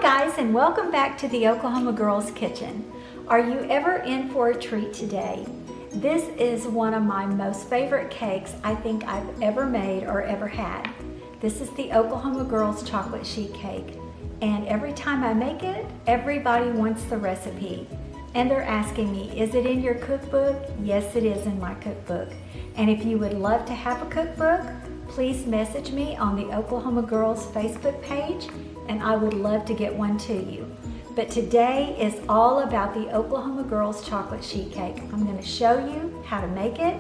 guys, and welcome back to the Oklahoma Girls Kitchen. Are you ever in for a treat today? This is one of my most favorite cakes I think I've ever made or ever had. This is the Oklahoma Girls chocolate sheet cake, and every time I make it, everybody wants the recipe. And they're asking me, is it in your cookbook? Yes, it is in my cookbook. And if you would love to have a cookbook, please message me on the Oklahoma Girls Facebook page, and I would love to get one to you. But today is all about the Oklahoma Girls chocolate sheet cake. I'm going to show you how to make it.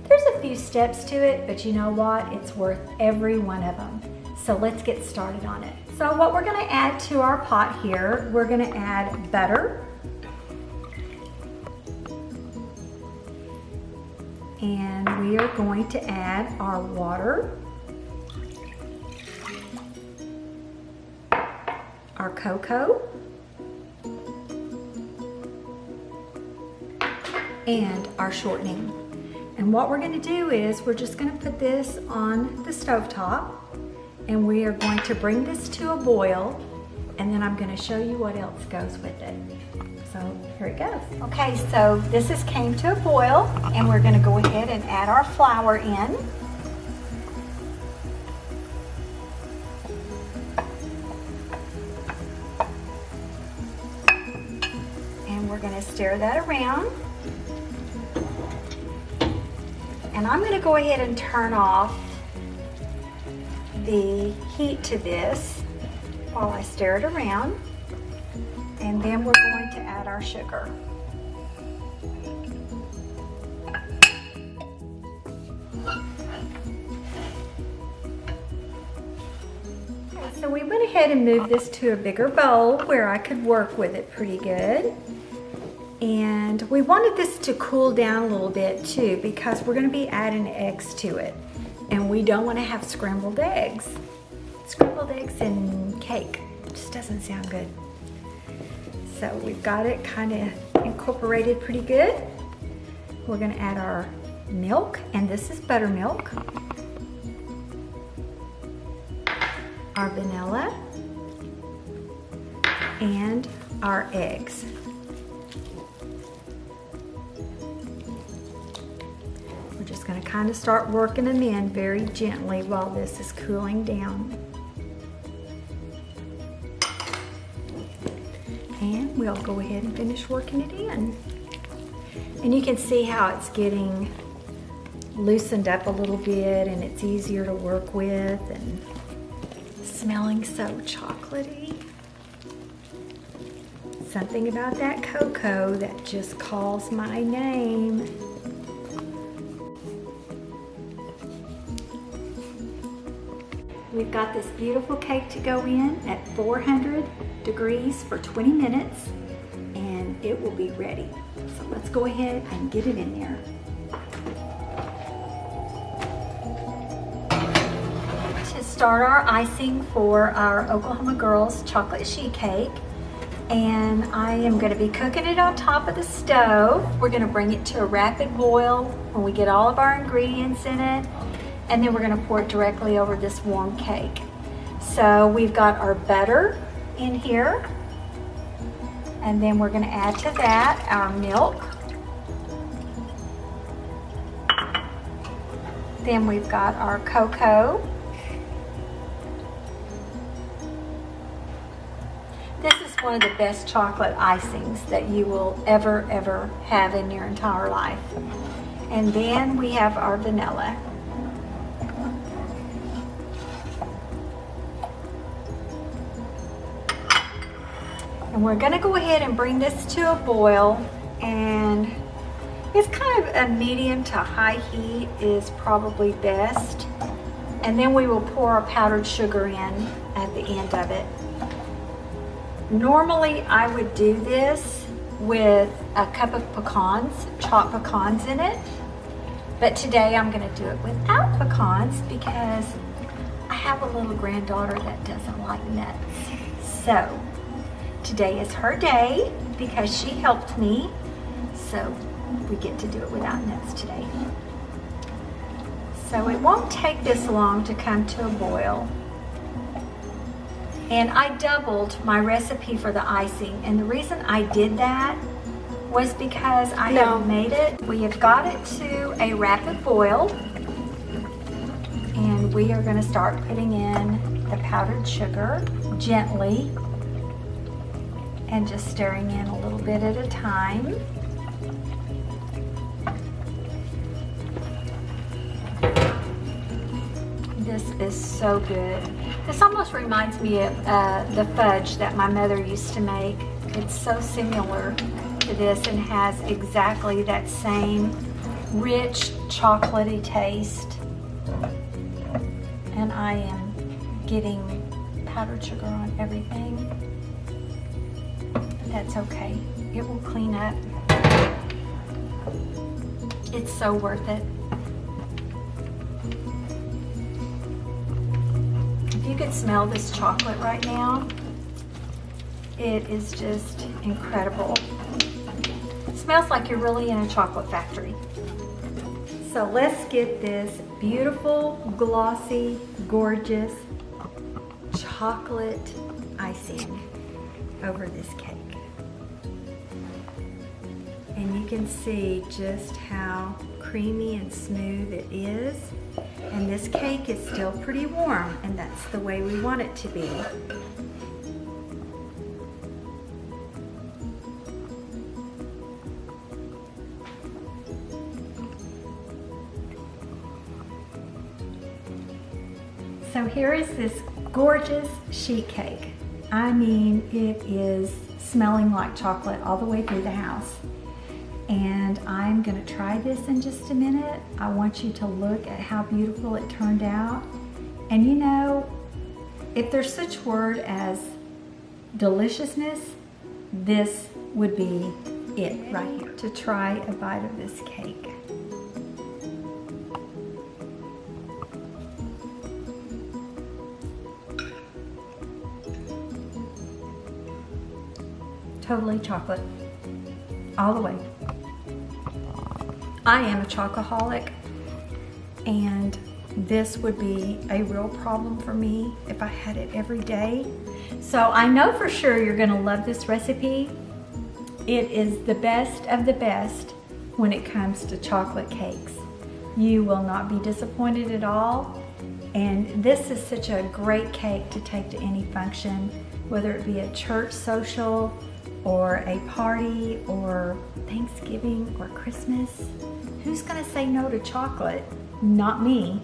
There's a few steps to it, but you know what? It's worth every one of them. So let's get started on it. So what we're going to add to our pot here, we're going to add butter. And we are going to add our water, our cocoa, and our shortening. And what we're going to do is we're just going to put this on the stovetop, and we are going to bring this to a boil, and then I'm going to show you what else goes with it. So here it goes. Okay, so this came to a boil, and we're going to go ahead and add our flour in. And we're going to stir that around. And I'm going to go ahead and turn off the heat to this while I stir it around. And then we're going to add our sugar. Okay, so we went ahead and moved this to a bigger bowl where I could work with it pretty good. And we wanted this to cool down a little bit too, because we're going to be adding eggs to it. And we don't want to have scrambled eggs. Scrambled eggs in cake just doesn't sound good. So we've got it kind of incorporated pretty good. We're going to add our milk, and this is buttermilk, our vanilla, and our eggs. We're just going to kind of start working them in very gently while this is cooling down. And we'll go ahead and finish working it in. And you can see how it's getting loosened up a little bit, and it's easier to work with and smelling so chocolatey. Something about that cocoa that just calls my name. We've got this beautiful cake to go in at 400 degrees for 20 minutes, and it will be ready. So let's go ahead and get it in there. To start our icing for our Oklahoma Girls chocolate sheet cake, and I am going to be cooking it on top of the stove. We're going to bring it to a rapid boil when we get all of our ingredients in it. And then we're going to pour it directly over this warm cake. So we've got our butter in here. And then we're going to add to that our milk. Then we've got our cocoa. This is one of the best chocolate icings that you will ever have in your entire life. And then we have our vanilla. And we're going to go ahead and bring this to a boil, and it's kind of a medium to high heat is probably best. And then we will pour our powdered sugar in at the end of it. Normally I would do this with a cup of pecans, chopped pecans in it, but today I'm going to do it without pecans because I have a little granddaughter that doesn't like nuts. So today is her day because she helped me, so we get to do it without nuts today. So it won't take this long to come to a boil. And I doubled my recipe for the icing. And the reason I did that was because I have made it. We have got it to a rapid boil. And we are gonna start putting in the powdered sugar gently and just stirring in a little bit at a time. This is so good. This almost reminds me of the fudge that my mother used to make. It's so similar to this and has exactly that same rich chocolatey taste. And I am getting powdered sugar on everything. That's okay. It will clean up. It's so worth it. If you could smell this chocolate right now, it is just incredible. It smells like you're really in a chocolate factory. So let's get this beautiful, glossy, gorgeous chocolate icing over this cake. And you can see just how creamy and smooth it is. And this cake is still pretty warm, and that's the way we want it to be. So here is this gorgeous sheet cake. I mean, it is smelling like chocolate all the way through the house. And I'm gonna try this in just a minute. I want you to look at how beautiful it turned out. And you know, if there's such word as deliciousness, this would be it right here. To try a bite of this cake. Totally chocolate, all the way. I am a chocoholic, and this would be a real problem for me if I had it every day. So I know for sure you're gonna love this recipe. It is the best of the best when it comes to chocolate cakes. You will not be disappointed at all. And this is such a great cake to take to any function, whether it be a church social, or a party, or Thanksgiving, or Christmas. Who's gonna say no to chocolate? Not me.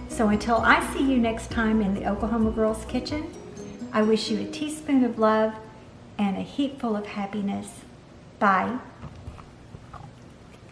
So until I see you next time in the Oklahoma Girls Kitchen, I wish you a teaspoon of love and a heap full of happiness. Bye.